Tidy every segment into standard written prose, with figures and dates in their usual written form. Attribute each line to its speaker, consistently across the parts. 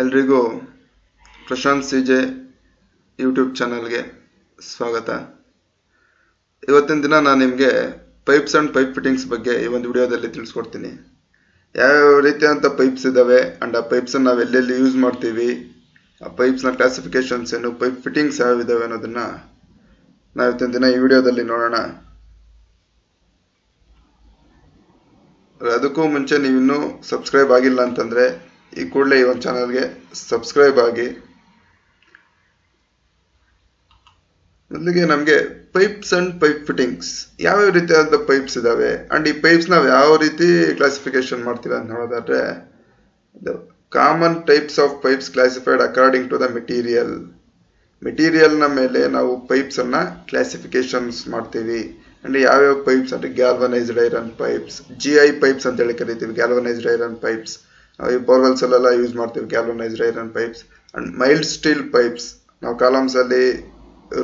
Speaker 1: ಎಲ್ರಿಗೂ Prashant CJ YouTube ಚಾನಲ್ಗೆ ಸ್ವಾಗತ. ಇವತ್ತಿನ ದಿನ ನಾನು ನಿಮಗೆ ಪೈಪ್ಸ್ ಅಂಡ್ ಪೈಪ್ ಫಿಟ್ಟಿಂಗ್ಸ್ ಬಗ್ಗೆ ಈ ಒಂದು ವಿಡಿಯೋದಲ್ಲಿ ತಿಳಿಸ್ಕೊಡ್ತೀನಿ. ಯಾವ ರೀತಿಯಾದಂಥ ಪೈಪ್ಸ್ ಇದ್ದಾವೆ ಅಂಡ್ ಆ ಪೈಪ್ಸನ್ನು ನಾವು ಎಲ್ಲೆಲ್ಲಿ ಯೂಸ್ ಮಾಡ್ತೀವಿ, ಆ ಪೈಪ್ಸ್ನ ಕ್ಲಾಸಿಫಿಕೇಶನ್ಸ್ ಏನು, ಪೈಪ್ ಫಿಟ್ಟಿಂಗ್ಸ್ ಯಾವ ಇದ್ದಾವೆ ಅನ್ನೋದನ್ನು ನಾವು ಇವತ್ತಿನ ದಿನ ಈ ವಿಡಿಯೋದಲ್ಲಿ ನೋಡೋಣ. ಅದಕ್ಕೂ ಮುಂಚೆ ನೀವಿನ್ನೂ ಸಬ್ಸ್ಕ್ರೈಬ್ ಆಗಿಲ್ಲ ಅಂತಂದರೆ ಈ ಕೂಡಲೇ ಈ ಒಂದು ಚಾನಲ್ಗೆ ಸಬ್ಸ್ಕ್ರೈಬ್ ಆಗಿ. ಮೊದಲಿಗೆ ನಮಗೆ ಪೈಪ್ಸ್ ಅಂಡ್ ಪೈಪ್ ಫಿಟ್ಟಿಂಗ್ಸ್ ಯಾವ್ಯಾವ ರೀತಿಯಾದ ಪೈಪ್ಸ್ ಇದಾವೆ ಅಂಡ್ ಈ ಪೈಪ್ಸ್ ನಾವು ಯಾವ ರೀತಿ ಕ್ಲಾಸಿಫಿಕೇಶನ್ ಮಾಡ್ತೀವಿ ಅಂತ ನೋಡೋದಾದ್ರೆ, common types of pipes classified according to the ಮೆಟೀರಿಯಲ್ನ ಮೇಲೆ ನಾವು ಪೈಪ್ಸ್ ಅನ್ನ ಕ್ಲಾಸಿಫಿಕೇಶನ್ಸ್ ಮಾಡ್ತೀವಿ. ಅಂಡ್ ಯಾವ್ಯಾವ ಪೈಪ್ಸ್ ಅಂದ್ರೆ galvanised iron pipes, GI pipes ಅಂತ ಹೇಳಿ ಕರಿತೀವಿ. ಗ್ಯಾಲ್ವನೈಸ್ಡ್ ಐರನ್ ಪೈಪ್ಸ್ ಈ ಬೋರ್ವೆಲ್ಸ್ ಅಲ್ಲೆಲ್ಲ ಯೂಸ್ ಮಾಡ್ತೀವಿ galvanised iron pipes. And mild steel pipes, ನಾವು ಕಾಲಮ್ಸ್ ಅಲ್ಲಿ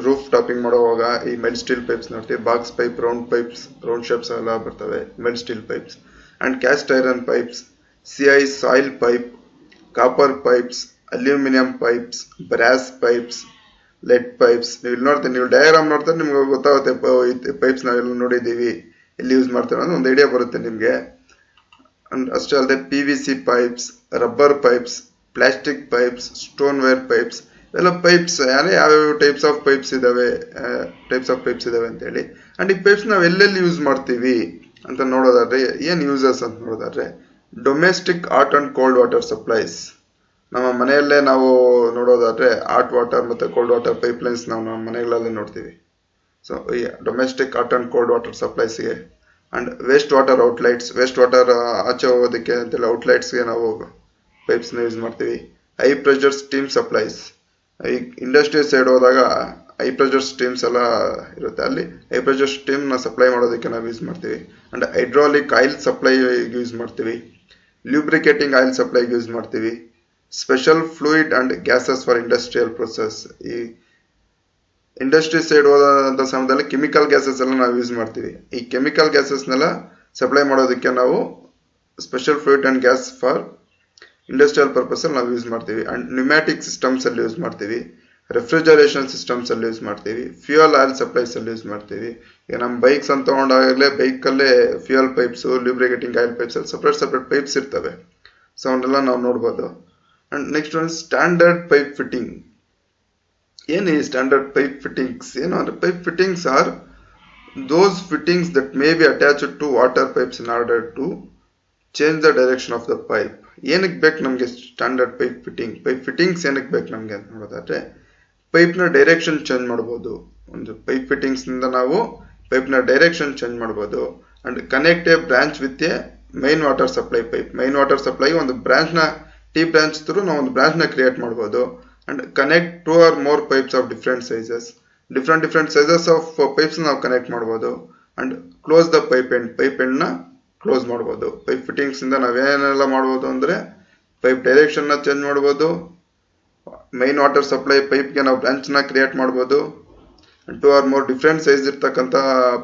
Speaker 1: ರೂಫ್ ಟಾಪಿಂಗ್ ಮಾಡುವಾಗ ಈ ಮೈಲ್ಡ್ ಸ್ಟೀಲ್ ಪೈಪ್ಸ್ ನೋಡ್ತೀವಿ. Box pipe, round pipes, round shapes ಎಲ್ಲ ಬರ್ತವೆ mild steel pipes. And cast iron pipes, CI soil pipe, copper pipes, aluminium pipes, brass pipes, lead pipes. ನೀವು ಇಲ್ಲಿ ನೋಡ್ತೀವಿ, ನೀವು ಡಯಾಗ್ರಾಮ್ ನೋಡ್ತಾರೆ ನಿಮ್ಗೆ ಗೊತ್ತಾಗುತ್ತೆ ಪೈಪ್ಸ್ ನಾವೆಲ್ಲ ನೋಡಿದ್ದೀವಿ, ಎಲ್ಲಿ ಯೂಸ್ ಮಾಡ್ತೀವಿ ಅನ್ನೋದು ಒಂದು ಐಡಿಯಾ ಬರುತ್ತೆ ನಿಮಗೆ. ಅಂಡ್ ಅಷ್ಟೇ ಅಲ್ಲದೆ PVC pipes, rubber pipes, plastic pipes, stoneware pipes, ಇವೆಲ್ಲ ಪೈಪ್ಸ್ ಯಾವ್ಯಾವ ಟೈಪ್ಸ್ ಆಫ್ ಪೈಪ್ಸ್ ಇದಾವೆ ಅಂತ ಹೇಳಿ. ಅಂಡ್ ಈ ಪೈಪ್ಸ್ ನಾವು ಎಲ್ಲೆಲ್ಲಿ ಯೂಸ್ ಮಾಡ್ತೀವಿ ಅಂತ ನೋಡೋದಾದ್ರೆ, ಏನ್ ಯೂಸಸ್ ಅಂತ ನೋಡೋದಾದ್ರೆ, domestic hot and cold water supplies. ನಮ್ಮ ಮನೆಯಲ್ಲೇ ನಾವು ನೋಡೋದಾದ್ರೆ ಹಾಟ್ ವಾಟರ್ ಮತ್ತೆ ಕೋಲ್ಡ್ ವಾಟರ್ ಪೈಪ್ ಲೈನ್ಸ್ ನಾವು ನಮ್ಮ ಮನೆಗಳಲ್ಲಿ ನೋಡ್ತೀವಿ. ಸೊ ಈ domestic hot and cold water ಸಪ್ಲೈಸ್ಗೆ. And waste water outlets, waste water ಆಚೆ ಹೋಗೋದಕ್ಕೆ ಅಂತೇಳಿ ಔಟ್ಲೈಟ್ಸ್ಗೆ ನಾವು ಪೈಪ್ಸ್ನ ಯೂಸ್ ಮಾಡ್ತೀವಿ. ಹೈ ಪ್ರೆಷರ್ ಸ್ಟೀಮ್ ಸಪ್ಲೈಸ್, ಈ ಇಂಡಸ್ಟ್ರಿ ಸೈಡ್ ಹೋದಾಗ ಹೈ ಪ್ರೆಷರ್ ಸ್ಟೀಮ್ಸ್ ಎಲ್ಲ ಇರುತ್ತೆ, ಅಲ್ಲಿ ಹೈ ಪ್ರೆಷರ್ ಸ್ಟೀಮ್ನ ಸಪ್ಲೈ ಮಾಡೋದಕ್ಕೆ ನಾವು ಯೂಸ್ ಮಾಡ್ತೀವಿ. And hydraulic oil supply use ಮಾಡ್ತೀವಿ. ಲ್ಯೂಬ್ರಿಕೇಟಿಂಗ್ ಆಯಿಲ್ ಸಪ್ಲೈಗೆ ಯೂಸ್ ಮಾಡ್ತೀವಿ. Special fluid and gases for industrial process, ಈ ಇಂಡಸ್ಟ್ರಿ ಸೈಡ್ ಹೋದಂಥ ಸಮಯದಲ್ಲಿ ಕೆಮಿಕಲ್ ಗ್ಯಾಸಸ್ ಎಲ್ಲ ನಾವು ಯೂಸ್ ಮಾಡ್ತೀವಿ. ಈ ಕೆಮಿಕಲ್ ಗ್ಯಾಸಸ್ನೆಲ್ಲ ಸಪ್ಲೈ ಮಾಡೋದಕ್ಕೆ ನಾವು special fluid and gas for industrial purpose ಅಲ್ಲಿ ನಾವು ಯೂಸ್ ಮಾಡ್ತೀವಿ. ಅಂಡ್ ನ್ಯೂಮ್ಯಾಟಿಕ್ ಸಿಸ್ಟಮ್ಸ್ ಅಲ್ಲಿ ಯೂಸ್ ಮಾಡ್ತೀವಿ. ರೆಫ್ರಿಜರೇಷನ್ ಸಿಸ್ಟಮ್ಸ್ ಅಲ್ಲಿ ಯೂಸ್ ಮಾಡ್ತೀವಿ. ಫ್ಯೂಯಲ್ ಆಯಿಲ್ ಸಪ್ಲೈಸ್ ಅಲ್ಲಿ ಯೂಸ್ ಮಾಡ್ತೀವಿ. ಈಗ ನಮ್ಮ ಬೈಕ್ಸ್ ಅಂತ ತಗೊಂಡಾಗಲೇ ಬೈಕಲ್ಲೇ ಫ್ಯೂಯಲ್ ಪೈಪ್ಸ್, ಲ್ಯೂಬ್ರಿಕೇಟಿಂಗ್ ಆಯಿಲ್ ಪೈಪ್ಸ್ ಅಲ್ಲಿ ಸಪ್ರೇಟ್ ಪೈಪ್ಸ್ ಇರ್ತವೆ. ಸೊ ಅವನ್ನೆಲ್ಲ ನಾವು ನೋಡ್ಬೋದು. ಅಂಡ್ ನೆಕ್ಸ್ಟ್ ಒಂದು ಸ್ಟ್ಯಾಂಡರ್ಡ್ ಪೈಪ್ ಫಿಟ್ಟಿಂಗ್. ಏನು ಈ ಸ್ಟ್ಯಾಂಡರ್ಡ್ ಪೈಪ್ ಫಿಟ್ಟಿಂಗ್ಸ್? ಏನು ಅಂದ್ರೆ, pipe fittings are those fittings that may be attached to water pipes in order to change the direction of the pipe. ಏನಕ್ಕೆ ಬೇಕು ನಮಗೆ standard pipe fitting? Pipe fittings ಏನಕ್ಕೆ ಬೇಕು ನಮಗೆ ಅಂತ ನೋಡೋದಾದ್ರೆ, ಪೈಪ್ನ ಡೈರೆಕ್ಷನ್ ಚೇಂಜ್ ಮಾಡ್ಬೋದು. ಒಂದು ಪೈಪ್ ಫಿಟ್ಟಿಂಗ್ಸ್ ನಿಂದ ನಾವು ಪೈಪ್ನ ಡೈರೆಕ್ಷನ್ ಚೇಂಜ್ ಮಾಡ್ಬೋದು. And connect a branch with a main water supply pipe. Main water supply ಒಂದು ಬ್ರಾಂಚ್ನ T ಬ್ರಾಂಚ್ ಥ್ರೂ ನಾವು ಒಂದು ಬ್ರಾಂಚ್ನ ಕ್ರಿಯೇಟ್ ಮಾಡ್ಬೋದು. And connect 2 or more pipes of different sizes of pipes ನಾವು ಕನೆಕ್ಟ್ ಮಾಡ್ಬೋದು. ಅಂಡ್ ಕ್ಲೋಸ್ ದ ಪೈಪ್ ಎಂಡ್ನ close ಮಾಡ್ಬೋದು. ಪೈಪ್ ಫಿಟ್ಟಿಂಗ್ಸ್ ಇಂದ ನಾವೇನೆಲ್ಲ ಮಾಡ್ಬೋದು ಅಂದ್ರೆ, ಪೈಪ್ ಡೈರೆಕ್ಷನ್ ನ ಚೇಂಜ್ ಮಾಡ್ಬೋದು, ಮೈನ್ ವಾಟರ್ ಸಪ್ಲೈ ಪೈಪ್ಗೆ ನಾವು ಬ್ರಾಂಚ್ ನ ಕ್ರಿಯೇಟ್ ಮಾಡ್ಬೋದು, 2 or more ಡಿಫ್ರೆಂಟ್ ಸೈಜ್ ಇರ್ತಕ್ಕಂಥ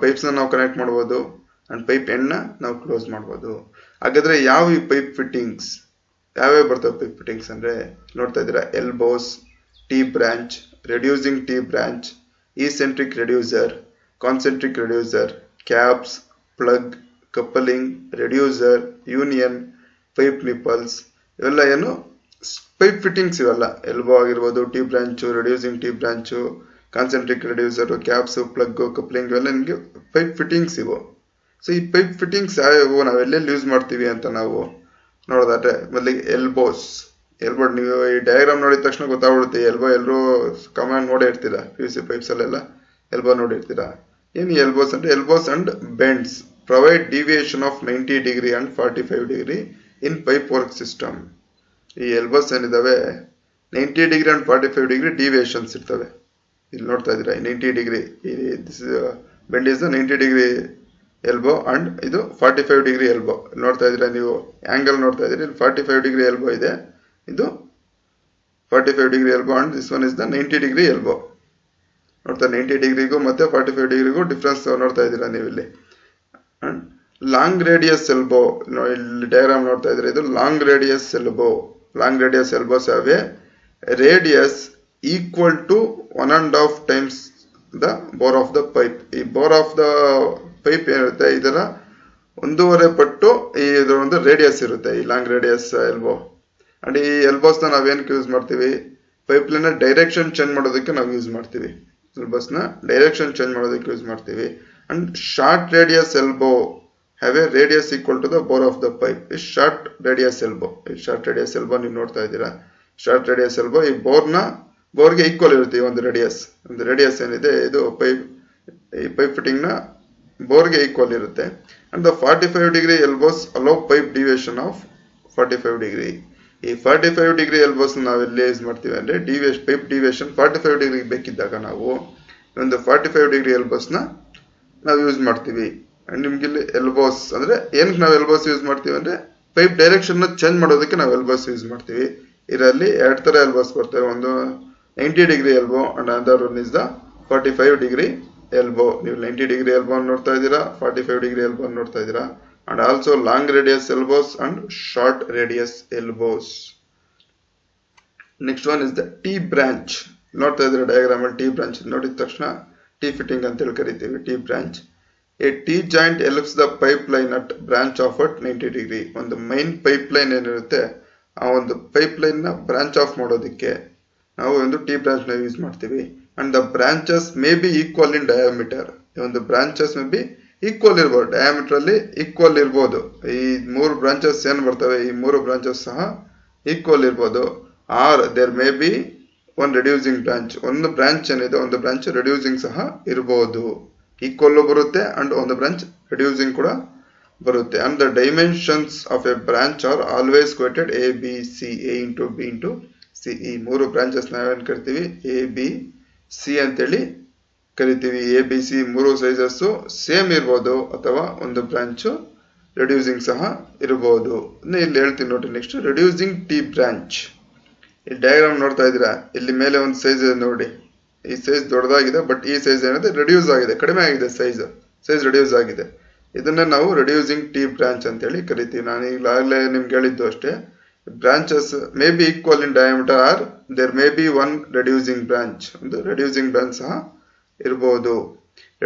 Speaker 1: ಪೈಪ್ಸ್ ನ ನಾವು ಕನೆಕ್ಟ್ ಮಾಡ್ಬೋದು. ಅಂಡ್ ಪೈಪ್ ಎಂಡ್ ನ ನಾವು ಕ್ಲೋಸ್ ಮಾಡ್ಬೋದು. ಹಾಗಾದ್ರೆ ಯಾವ ಈ ಪೈಪ್ ಫಿಟ್ಟಿಂಗ್ಸ್ ಯಾವ್ಯಾವ ಬರ್ತವೆ? ಪೈಪ್ ಫಿಟ್ಟಿಂಗ್ಸ್ ಅಂದ್ರೆ ನೋಡ್ತಾ ಇದ್ದೀರಾ, elbows, T branch, reducing T branch, eccentric reducer, concentric reducer, caps, plug, coupling, reducer, union, pipe nipples. ಇವೆಲ್ಲ ಏನು ಪೈಪ್ ಫಿಟ್ಟಿಂಗ್ಸ್. ಇವೆಲ್ಲ ಎಲ್ಬೋ ಆಗಿರ್ಬೋದು, T branch, reducing T branch, concentric reducer, caps, plug, coupling, ಇವೆಲ್ಲ ನಿಮಗೆ pipe fittings ಇವು. So ಈ pipe fittings ಯಾವ್ಯಾವು, ನಾವು ಎಲ್ಲೆಲ್ಲಿ ಯೂಸ್ ಮಾಡ್ತೀವಿ ಅಂತ ನಾವು ನೋಡೋದಾದ್ರೆ, ಮೊದಲಿಗೆ ಎಲ್ಬೋಸ್. ನೀವು ಈ ಡಯಾಗ್ರಾಮ್ ನೋಡಿದ ತಕ್ಷಣ ಗೊತ್ತಾಗ್ಬಿಡುತ್ತೆ. ಎಲ್ಲರೂ ಕಾಮನ್ ನೋಡೇ ಇರ್ತೀರಾ, PVC ಪೈಪ್ಸ್ ಅಲ್ಲೆಲ್ಲ ಎಲ್ಬೋ ನೋಡಿರ್ತೀರಾ. ಏನು ಎಲ್ಬೋಸ್ ಅಂದ್ರೆ, elbows and bends provide deviation of 90 degree and 45 degree in pipe work system. ಈ ಎಲ್ಬೋಸ್ ಏನಿದಾವೆ 90 ಡಿಗ್ರಿ ಅಂಡ್ 45 ಡಿಗ್ರಿ ಡಿವಿಯೇಷನ್ಸ್ ಇರ್ತವೆ. ಇಲ್ಲಿ ನೋಡ್ತಾ ಇದ್ದೀರಾ 90 degree, bend is 90 degree elbow and ಇದು 45 ಡಿಗ್ರಿ ಎಲ್ಬೋ. ನೋಡ್ತಾ ಇದ್ದೀರಾ ನೀವು ಆಂಗಲ್ ನೋಡ್ತಾ ಇದ್ದೀರಿ, ಇಲ್ಲಿ 45 ಡಿಗ್ರಿ ಎಲ್ಬೋ ಇದೆ, ಇದು 45 degree elbow and this one is the 90 degree elbow. ನೋಡ್ತಾ 90 ಡಿಗ್ರಿಗೂ ಮತ್ತೆ 45 ಡಿಗ್ರಿಗೂ ಡಿಫ್ರೆನ್ಸ್ ನೋಡ್ತಾ ಇದ್ದೀರಾ ನೀವು ಇಲ್ಲಿ. ಅಂಡ್ ಲಾಂಗ್ ರೇಡಿಯಸ್ ಎಲ್ಬೋ, ಇಲ್ಲಿ ಡಯಾಗ್ರಾಮ್ ನೋಡ್ತಾ ಇದ್ದೀರಾ, ಇದು long radius elbow. Long radius elbows have a radius equal to 1.5 times the bore of the pipe. ಈ bore of the pipe ಏನಿರುತ್ತೆ ಇದರ 1.5 ಪಟ್ಟು ಇದರ ಒಂದು ರೇಡಿಯಸ್ ಇರುತ್ತೆ, ಈ ಲಾಂಗ್ ರೇಡಿಯಸ್ ಎಲ್ಬೋ. ಅಂಡ್ ಈ ಎಲ್ಬೋಸ್ ನ ನಾವೇನಕ್ಕೆ ಯೂಸ್ ಮಾಡ್ತೀವಿ? ಪೈಪ್ ಲೈನ್ ಡೈರೆಕ್ಷನ್ ಚೇಂಜ್ ಮಾಡೋದಕ್ಕೆ ನಾವು ಯೂಸ್ ಮಾಡ್ತೀವಿ. ಎಲ್ಬೋಸ್ ನ ಡೈರೆಕ್ಷನ್ ಚೇಂಜ್ ಮಾಡೋದಕ್ಕೆ ಯೂಸ್ ಮಾಡ್ತೀವಿ. And short radius elbow have a radius equal to the bore of the pipe. Is short radius elbow. Short radius elbow ನೀವು ನೋಡ್ತಾ ಇದ್ದೀರಾ. ಶಾರ್ಟ್ ರೇಡಿಯಸ್ ಎಲ್ಬೋ ಈ ಬೋರ್ಗೆ ಈಕ್ವಲ್ ಇರುತ್ತೆ. ಒಂದು ರೇಡಿಯಸ್ ಏನಿದೆ ಇದು ಪೈಪ್ ಫಿಟ್ಟಿಂಗ್ ನ ಬೋರ್ಗೆ ಈಕ್ವಲ್ ಇರುತ್ತೆ. And the 45 degree elbows hello pipe deviation of 45 degree. ಈ 45 ಡಿಗ್ರಿ ಎಲ್ಬೋಸ್ ನಾವು ಎಲ್ಲಿ ಯೂಸ್ ಮಾಡ್ತೀವಿ ಅಂದ್ರೆ ಪೈಪ್ ಡಿವಿಯೇಷನ್ 45 ಡಿಗ್ರಿ ಬೇಕಿದ್ದಾಗ ನಾವು ಒಂದು 45 ಡಿಗ್ರಿ ಎಲ್ಬೋಸ್ ನ ನಾವು ಯೂಸ್ ಮಾಡ್ತೀವಿ. ನಿಮ್ಗೆ ಇಲ್ಲಿ ಎಲ್ಬೋಸ್ ಅಂದ್ರೆ ಏನಕ್ಕೆ ನಾವು ಎಲ್ಬೋಸ್ ಯೂಸ್ ಮಾಡ್ತೀವಿ ಅಂದ್ರೆ ಪೈಪ್ ಡೈರೆಕ್ಷನ್ ನ ಚೇಂಜ್ ಮಾಡೋದಕ್ಕೆ ನಾವು ಎಲ್ಬೋಸ್ ಯೂಸ್ ಮಾಡ್ತೀವಿ. ಇದರಲ್ಲಿ ಎರಡು ತರ ಎಲ್ಬೋಸ್ ಬರ್ತವೆ. ಒಂದು 90 degree elbow and other one is the 45 degree elbow. ನೀವು 90 ಡಿಗ್ರಿ ಎಲ್ಬೋ ನೋಡ್ತಾ ಇದ್ದೀರಾ, 45 ಡಿಗ್ರಿ ಎಲ್ಬೋ ನೋಡ್ತಾ ಇದ್ದೀರಾ. And also long radius elbows and short radius elbows. Next one is the T branch. ನೋಡ್ತಾ ಇದ್ದೀರಾ ಡಯಾಗ್ರಾಮ್ ಅಲ್ಲಿ ಟಿ ಬ್ರಾಂಚ್ ನೋಡಿದ ತಕ್ಷಣ ಟಿ ಫಿಟ್ಟಿಂಗ್ ಅಂತ ಹೇಳಿ ಕರಿತೀವಿ. T branch A T-joint helps the pipeline at branch off at 90 degree. ಒಂದು main pipeline ಏನಿರುತ್ತೆ ಆ ಒಂದು ಪೈಪ್ಲೈನ್ ನ ಬ್ರಾಂಚ್ ಆಫ್ ಮಾಡೋದಕ್ಕೆ ನಾವು ಒಂದು ಟಿ ಬ್ರಾಂಚ್ ನ ಯೂಸ್ ಮಾಡ್ತೀವಿ. And the branches may be equal in diameter. ಒಂದು ಬ್ರಾಂಚಸ್ ಮೇ ಬಿ ಈಕ್ವಲ್ ಇರ್ಬೋದು, ಡಯಾಮೀಟರ್ ಅಲ್ಲಿ ಈಕ್ವಲ್ ಇರ್ಬೋದು. ಈ 3 ಬ್ರಾಂಚಸ್ ಏನ್ ಬರ್ತವೆ ಈ 3 ಬ್ರಾಂಚಸ್ ಸಹ ಈಕ್ವಲ್ ಇರ್ಬೋದು. Or there may be one reducing branch. ಒಂದು ಬ್ರಾಂಚ್ ಏನಿದೆ ಒಂದು ಬ್ರಾಂಚ್ ರೆಡ್ಯೂಸಿಂಗ್ ಸಹ ಇರಬಹುದು. ಈಕ್ವಲ್ ಬರುತ್ತೆ ಅಂಡ್ ಒಂದು ಬ್ರಾಂಚ್ ರೆಡ್ಯೂಸಿಂಗ್ ಕೂಡ ಬರುತ್ತೆ. And the dimensions of A branch are always quoted A B C. A into B into C. ಈ 3 ಬ್ರಾಂಚಸ್ ನಾವೇನ್ ಕರಿತೀವಿ ಎ ಬಿ ಸಿ ಅಂತೇಳಿ ಕರಿತೀವಿ. A B C 3 sizes same ಇರ್ಬೋದು ಅಥವಾ ಒಂದು ಬ್ರಾಂಚ್ ರೆಡ್ಯೂಸಿಂಗ್ ಸಹ ಇರಬಹುದು. ಇಲ್ಲಿ ಹೇಳ್ತೀನಿ ನೋಡಿ. Next reducing T branch. ಈ ಡಯಾಗ್ರಾಮ್ ನೋಡ್ತಾ ಇದ್ದೀರಾ, ಇಲ್ಲಿ ಮೇಲೆ ಒಂದು ಸೈಜ್ ಇದೆ ನೋಡಿ. ಈ ಸೈಜ್ ದೊಡ್ಡದಾಗಿದೆ, ಬಟ್ ಈ ಸೈಜ್ ಏನಿದೆ ರೆಡ್ಯೂಸ್ ಆಗಿದೆ, ಕಡಿಮೆ ಆಗಿದೆ. ಸೈಜ್ ರೆಡ್ಯೂಸ್ ಆಗಿದೆ. ಇದನ್ನ ನಾವು ರೆಡ್ಯೂಸಿಂಗ್ ಟಿ ಬ್ರಾಂಚ್ ಅಂತ ಹೇಳಿ ಕರಿತೀವಿ. ನಾನು ಈಗಾಗಲೇ ನಿಮ್ಗೆ ಹೇಳಿದ್ದು ಅಷ್ಟೇ. Branches may be equal in diameter or there may be one reducing branch. ಒಂದು ರೆಡ್ಯೂಸಿಂಗ್ ಬ್ರಾಂಚ್ ಸಹ ಇರಬಹುದು.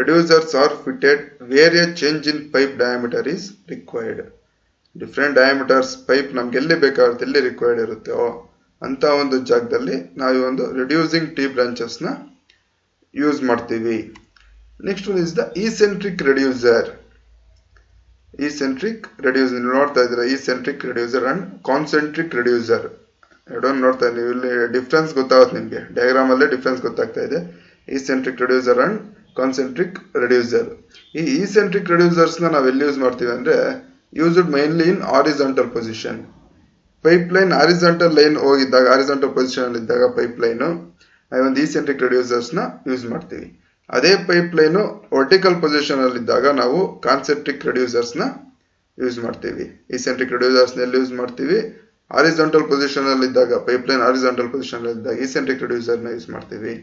Speaker 1: Reducers are fitted where a change in pipe diameter is required. Different diameters pipe ನಮ್ಗೆ ಎಲ್ಲಿ ಬೇಕಾಗುತ್ತೆ ಎಲ್ಲಿ ರಿಕ್ವೈರ್ಡ್ ಇರುತ್ತೆ ಅಂತ ಒಂದು ಜಾಗದಲ್ಲಿ ನಾವು ಒಂದು ರೆಡ್ಯೂಸಿಂಗ್ ಟಿ ಬ್ರಾಂಚಸ್ ನ ಯೂಸ್ ಮಾಡ್ತೀವಿ. Next one is the eccentric reducer. Eccentric reducer ನೋಡ್ತಾ ಇದ್ದೀರಾ. Eccentric reducer and concentric reducer ಎರಡನ್ನು ನೋಡ್ತಾ ಇದ್ದೀವಿ. ಇಲ್ಲಿ ಡಿಫ್ರೆನ್ಸ್ ಗೊತ್ತಾಗುತ್ತೆ ನಿಮ್ಗೆ, ಡಯಾಗ್ರಾಮ್ ಅಲ್ಲೇ ಡಿಫ್ರೆನ್ಸ್ ಗೊತ್ತಾಗ್ತಾ ಇದೆ. Eccentric reducer and concentric reducer. ಈ ಇಸೆಂಟ್ರಿಕ್ ರೆಡ್ಯೂಸರ್ಸ್ ನ ನಾವು ಎಲ್ಲಿ ಯೂಸ್ ಮಾಡ್ತೀವಿ ಅಂದ್ರೆ used mainly in horizontal position. Pipe line horizontal line ಹೋಗಿದ್ದಾಗ, ಹಾರಿಜಾಂಟಲ್ ಪೊಸಿಷನ್ ಅಲ್ಲಿ ಇದ್ದಾಗ ಪೈಪ್ ಲೈನ್ ಒಂದು ಇಸೆಂಟ್ರಿಕ್ ರೆಡ್ಯೂಸರ್ಸ್ ನ ಯೂಸ್ ಮಾಡ್ತೀವಿ. ಅದೇ ಪೈಪ್ ಲೈನ್ ವರ್ಟಿಕಲ್ ಪೊಸಿಷನ್ ಅಲ್ಲಿ ಇದ್ದಾಗ ನಾವು ಕಾನ್ಸೆಂಟ್ರಿಕ್ ರೆಡ್ಯೂಸರ್ಸ್ ನ ಯೂಸ್ ಮಾಡ್ತೀವಿ. ಇಸೆಂಟ್ರಿಕ್ ರೆಡ್ಯೂಸರ್ಸ್ ನ ಎಲ್ಲಿ ಯೂಸ್ ಮಾಡ್ತೀವಿ? ಹಾರಿಜಾಂಟಲ್ ಪೊಸಿಷನ್ ಅಲ್ಲಿ ಇದ್ದಾಗ, ಪೈಪ್ ಲೈನ್ ಹಾರಿಜಾಂಟಲ್ ಪೊಸಿಷನ್ ಅಲ್ಲಿ ಇದ್ದಾಗ ಇಸೆಂಟ್ರಿಕ್ ರೆಡ್ಯೂಸರ್ ನ ಯೂಸ್ ಮಾಡ್ತೀವಿ.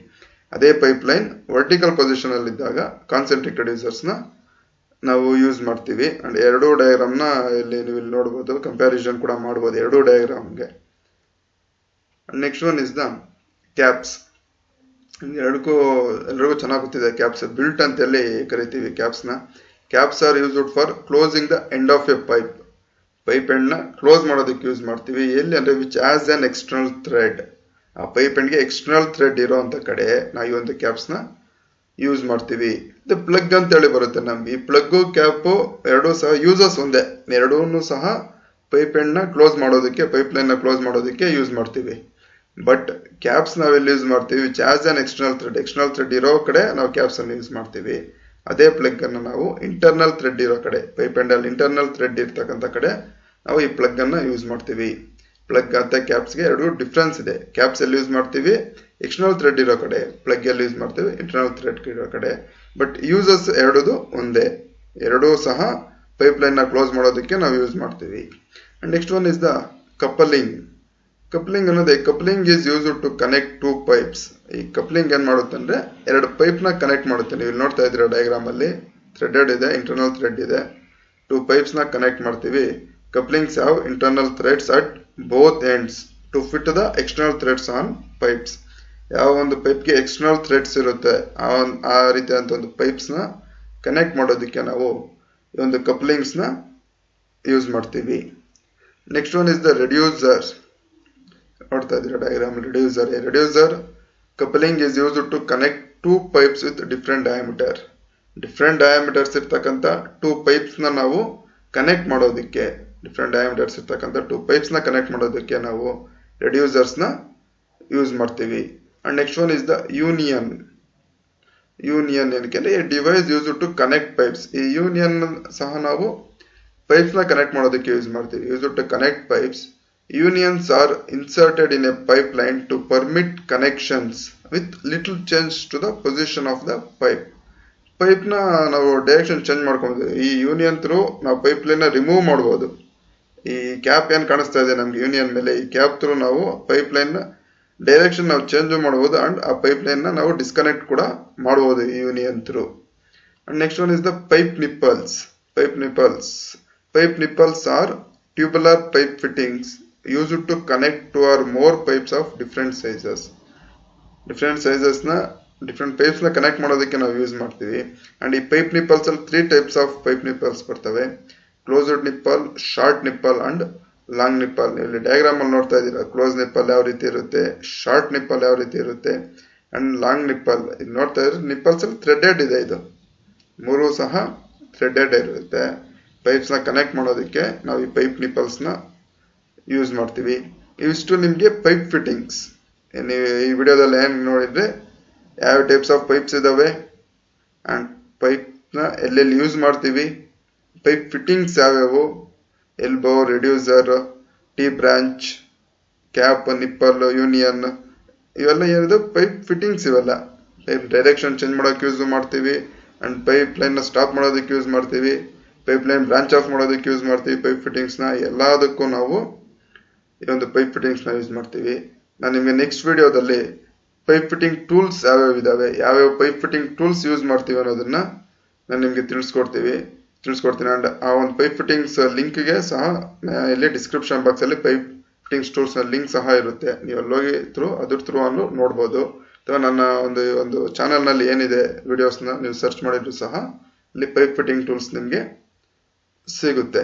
Speaker 1: ಅದೇ ಪೈಪ್ ಲೈನ್ ವರ್ಟಿಕಲ್ ಪೊಸಿಷನ್ ಅಲ್ಲಿ ಇದ್ದಾಗ ಕಾನ್ಸೆಂಟ್ರಿಕ್ ರೆಡ್ಯೂಸರ್ಸ್ ನ ನಾವು ಯೂಸ್ ಮಾಡ್ತೀವಿ. ಅಂಡ್ ಎರಡೂ ಡಯಾಗ್ರಾಮ್ ನ ಇಲ್ಲಿ ನೀವು ಇಲ್ಲಿ ನೋಡಬಹುದು, ಕಂಪ್ಯಾರಿಸನ್ ಕೂಡ ಮಾಡಬಹುದು ಎರಡೂ ಡಯಾಗ್ರಾಮ್ಗೆ. Next one is the caps. ಎಲ್ರಿಗೂ ಚೆನ್ನಾಗಿ ಗೊತ್ತಿದೆ ಕ್ಯಾಪ್ಸ್. ಬಿಲ್ಟ್ ಅಂತ ಹೇಳಿ ಕರಿತೀವಿ ಕ್ಯಾಪ್ಸ್ ನ. Caps are used for closing the end of A pipe. Pipe end ನ ಕ್ಲೋಸ್ ಮಾಡೋದಕ್ಕೆ ಯೂಸ್ ಮಾಡ್ತೀವಿ. ಎಲ್ಲಿ ಅಂದ್ರೆ which as an external thread. ಆ ಪೈಪ್ ಎಂಡ್ ಗೆ ಎಕ್ಸ್ಟರ್ನಲ್ ಥ್ರೆಡ್ ಇರೋ ಅಂತ ಕಡೆ ನಾವು ಈ ಒಂದು ಕ್ಯಾಪ್ಸ್ ನ ಯೂಸ್ ಮಾಡ್ತೀವಿ. ಇದು ಪ್ಲಗ್ ಅಂತ ಹೇಳಿ ಬರುತ್ತೆ ನಮ್ಗೆ. ಈ ಪ್ಲಗ್ ಕ್ಯಾಪ್ ಎರಡೂ ಸಹ ಯೂಸಸ್ ಒಂದೇ. ಎರಡೂ ಸಹ ಪೈಪ್ ಎಂಡ್ ನ ಕ್ಲೋಸ್ ಮಾಡೋದಕ್ಕೆ, ಪೈಪ್ ಲೈನ್ ನ ಕ್ಲೋಸ್ ಮಾಡೋದಕ್ಕೆ ಯೂಸ್ ಮಾಡ್ತೀವಿ. ಬಟ್ ಕ್ಯಾಪ್ಸ್ ನಾವೆಲ್ಲಿ ಯೂಸ್ ಮಾಡ್ತೀವಿ? Which as an external thread. External thread ಇರೋ ಕಡೆ ನಾವು ಕ್ಯಾಪ್ಸ್ ಅನ್ನು ಯೂಸ್ ಮಾಡ್ತೀವಿ. ಅದೇ ಪ್ಲಗ್ ಅನ್ನು ನಾವು ಇಂಟರ್ನಲ್ ಥ್ರೆಡ್ ಇರೋ ಕಡೆ, ಪೈಪ್ ಎಂಡ್ ಅಲ್ಲಿ ಇಂಟರ್ನಲ್ ಥ್ರೆಡ್ ಇರ್ತಕ್ಕಂಥ ಕಡೆ ನಾವು ಈ ಪ್ಲಗ್ ಅನ್ನ ಯೂಸ್ ಮಾಡ್ತೀವಿ. ಪ್ಲಗ್ ಅಂತ ಕ್ಯಾಪ್ಸ್ ಗೆ ಎರಡು ಡಿಫ್ರೆನ್ಸ್ ಇದೆ. ಕ್ಯಾಪ್ಸ್ ಎಲ್ಲಿ ಯೂಸ್ ಮಾಡ್ತೀವಿ? ಎಕ್ಸ್ಟರ್ನಲ್ ಥ್ರೆಡ್ ಇರೋ ಕಡೆ. ಪ್ಲಗ್ ಎಲ್ಲಿ ಯೂಸ್ ಮಾಡ್ತೀವಿ? ಇಂಟರ್ನಲ್ ಥ್ರೆಡ್ ಇರೋ ಕಡೆ. ಬಟ್ ಯೂಸಸ್ ಎರಡೂ ಒಂದೇ. ಎರಡೂ ಸಹ ಪೈಪ್ ಲೈನ್ ನ ಕ್ಲೋಸ್ ಮಾಡೋದಕ್ಕೆ ನಾವು ಯೂಸ್ ಮಾಡ್ತೀವಿ. And next one is the coupling. Coupling ಅನ್ನೋದೇ, coupling is used to connect two pipes. ಈ ಕಪ್ಲಿಂಗ್ ಏನ್ ಮಾಡುತ್ತೆ ಅಂದ್ರೆ ಎರಡು ಪೈಪ್ ನ ಕನೆಕ್ಟ್ ಮಾಡುತ್ತೆ. ನೀವು ಇಲ್ಲಿ ನೋಡ್ತಾ ಇದ್ದೀರಾ ಡಯಾಗ್ರಾಮ್ ಅಲ್ಲಿ ಥ್ರೆಡೆಡ್ ಇದೆ, ಇಂಟರ್ನಲ್ ಥ್ರೆಡ್ ಇದೆ. ಟೂ ಪೈಪ್ಸ್ ನ ಕನೆಕ್ಟ್ ಮಾಡ್ತೀವಿ. Couplings have internal threads at both ends. To fit the external threads on pipes. ಯಾವ ಒಂದು ಪೈಪ್ಗೆ ಎಕ್ಸ್ಟರ್ನಲ್ ಥ್ರೆಡ್ಸ್ ಇರುತ್ತೆ ಆ ರೀತಿಯಾದಂಥ ಒಂದು ಪೈಪ್ಸ್ನ ಕನೆಕ್ಟ್ ಮಾಡೋದಕ್ಕೆ ನಾವು ಈ ಒಂದು ಕಪ್ಲಿಂಗ್ಸ್ನ ಯೂಸ್ ಮಾಡ್ತೀವಿ. Next one is the reducer. ನೋಡ್ತಾ ಇದ್ದೀರಾ diagram, reducer. Reducer coupling is used to connect two pipes with different diameter. Different diameters ಇರ್ತಕ್ಕಂಥ ಟೂ ಪೈಪ್ಸ್ನ ನಾವು ಕನೆಕ್ಟ್ ಮಾಡೋದಕ್ಕೆ, ಡಿಫ್ರೆಂಟ್ ಡಯಾಮೀಟರ್ಸ್ ಇರ್ತಕ್ಕಂಥ ಟೂ ಪೈಪ್ಸ್ನ ಕನೆಕ್ಟ್ ಮಾಡೋದಕ್ಕೆ ನಾವು ರೆಡ್ಯೂಸರ್ಸ್ನ ಯೂಸ್ ಮಾಡ್ತೀವಿ. And next one is the union. Union ಏನಕ್ಕೆ, a device use to connect pipes. ಈ ಯೂನಿಯನ್ ಸಹ ನಾವು ಪೈಪ್ಸ್ನ ಕನೆಕ್ಟ್ ಮಾಡೋದಕ್ಕೆ ಯೂಸ್ ಮಾಡ್ತೀವಿ. Use to connect pipes. Unions are inserted in a pipeline to permit connections with little change to the position of the pipe. ಪೈಪ್ನ ನಾವು direction change ಮಾಡ್ಕೊಳ್ತೀವಿ. ಈ union through ನಾವು ಪೈಪ್ ಲೈನ್ನ ರಿಮೂವ್ ಮಾಡ್ಬೋದು. ಈ ಕ್ಯಾಪ್ ಏನು ಕಾಣಿಸ್ತಾ ಇದೆ ನಮ್ಗೆ ಯೂನಿಯನ್ ಮೇಲೆ, ಈ ಕ್ಯಾಪ್ ಥ್ರೂ ನಾವು ಪೈಪ್ ಲೈನ್ನ ಡೈರೆಕ್ಷನ್ ನಾವು ಚೇಂಜ್ ಮಾಡ್ಬೋದು ಅಂಡ್ ಆ ಪೈಪ್ ಲೈನ್ನ ನಾವು ಡಿಸ್ಕನೆಕ್ಟ್ ಕೂಡ ಮಾಡ್ಬೋದು ಈ union through. And next one is the pipe nipples. Pipe nipples are tubular pipe fittings used to connect two or more pipes of different sizes. Different ಸೈಜಸ್ನ different ಪೈಪ್ಸ್ನ connect ಮಾಡೋದಕ್ಕೆ ನಾವು ಯೂಸ್ ಮಾಡ್ತೀವಿ. ಆ್ಯಂಡ್ ಈ pipe ನಿಪ್ಪಲ್ಸಲ್ಲಿ 3 types of pipe nipples ಬರ್ತವೆ. Closed nipple, short nipple and long nipple. ನೀವು ಇಲ್ಲಿ ಡಯಾಗ್ರಾಮಲ್ಲಿ ನೋಡ್ತಾ ಇದ್ದೀರಾ, ಕ್ಲೋಸ್ ನಿಪ್ಪಲ್ ಯಾವ ರೀತಿ ಇರುತ್ತೆ, ಶಾರ್ಟ್ ನಿಪ್ಪಲ್ ಯಾವ ರೀತಿ ಇರುತ್ತೆ ಅಂಡ್ ಲಾಂಗ್ ನಿಪ್ಪಲ್. ಇದು ನೋಡ್ತಾ ಇದ್ರೆ ನಿಪ್ಪಲ್ಸಲ್ಲಿ ಥ್ರೆಡೆಡ್ ಇದೆ. ಇದು ಮೂರು ಸಹ ಥ್ರೆಡೆಡ್ ಇರುತ್ತೆ. ಪೈಪ್ಸ್ನ ಕನೆಕ್ಟ್ ಮಾಡೋದಕ್ಕೆ ನಾವು ಈ ಪೈಪ್ ನಿಪ್ಪಲ್ಸ್ನ ಯೂಸ್ ಮಾಡ್ತೀವಿ. ಇವಿಷ್ಟು ನಿಮಗೆ ಪೈಪ್ ಫಿಟ್ಟಿಂಗ್ಸ್. ನೀವು ಈ ವಿಡಿಯೋದಲ್ಲಿ ಏನು ನೋಡಿದರೆ ಯಾವ ಟೈಪ್ಸ್ ಆಫ್ ಪೈಪ್ಸ್ ಇದ್ದಾವೆ ಆ್ಯಂಡ್ ಪೈಪ್ನ ಎಲ್ಲೆಲ್ಲಿ ಯೂಸ್ ಮಾಡ್ತೀವಿ, ಪೈಪ್ ಫಿಟ್ಟಿಂಗ್ಸ್ ಯಾವ್ಯಾವು, elbow, reducer, T branch, cap, nipple, union, ಇವೆಲ್ಲ ಏನಿದೆ ಪೈಪ್ ಫಿಟ್ಟಿಂಗ್ಸ್. ಇವೆಲ್ಲ ಪೈಪ್ ಡೈರೆಕ್ಷನ್ ಚೇಂಜ್ ಮಾಡೋಕ್ಕೆ ಯೂಸ್ ಮಾಡ್ತೀವಿ ಆ್ಯಂಡ್ ಪೈಪ್ ಲೈನ್ನ ಸ್ಟಾಪ್ ಮಾಡೋದಕ್ಕೆ ಯೂಸ್ ಮಾಡ್ತೀವಿ, ಪೈಪ್ ಲೈನ್ ಬ್ರಾಂಚ್ ಆಫ್ ಮಾಡೋದಕ್ಕೆ ಯೂಸ್ ಮಾಡ್ತೀವಿ. ಪೈಪ್ ಫಿಟ್ಟಿಂಗ್ಸ್ನ ಎಲ್ಲದಕ್ಕೂ ನಾವು ಈ ಒಂದು ಪೈಪ್ ಫಿಟ್ಟಿಂಗ್ಸ್ನ ಯೂಸ್ ಮಾಡ್ತೀವಿ. ನಾನು ನಿಮಗೆ ನೆಕ್ಸ್ಟ್ ವಿಡಿಯೋದಲ್ಲಿ ಪೈಪ್ ಫಿಟ್ಟಿಂಗ್ ಟೂಲ್ಸ್ ಯಾವ್ಯಾವ ಇದ್ದಾವೆ, ಯಾವ್ಯಾವ ಪೈಪ್ ಫಿಟ್ಟಿಂಗ್ ಟೂಲ್ಸ್ ಯೂಸ್ ಮಾಡ್ತೀವಿ ಅನ್ನೋದನ್ನ ನಾನು ನಿಮಗೆ ತಿಳಿಸ್ಕೊಡ್ತೀನಿ. ಆ್ಯಂಡ್ ಆ ಒಂದು ಪೈಪ್ ಫಿಟ್ಟಿಂಗ್ಸ್ ಲಿಂಕ್ಗೆ ಸಹ ಇಲ್ಲಿ ಡಿಸ್ಕ್ರಿಪ್ಷನ್ ಬಾಕ್ಸಲ್ಲಿ ಪೈಪ್ ಫಿಟ್ಟಿಂಗ್ಸ್ ಟೂಲ್ಸ್ನ ಲಿಂಕ್ ಸಹ ಇರುತ್ತೆ. ನೀವು ಅಲ್ಲೋಗಿ ಅದ್ರ ಥ್ರೂ ಅನ್ನು ನೋಡ್ಬೋದು. ಅಥವಾ ನನ್ನ ಒಂದು ಚಾನಲ್ನಲ್ಲಿ ಏನಿದೆ ವಿಡಿಯೋಸ್ನ ನೀವು ಸರ್ಚ್ ಮಾಡಿದ್ರು ಸಹ ಇಲ್ಲಿ ಪೈಪ್ ಫಿಟ್ಟಿಂಗ್ ಟೂಲ್ಸ್ ನಿಮಗೆ ಸಿಗುತ್ತೆ.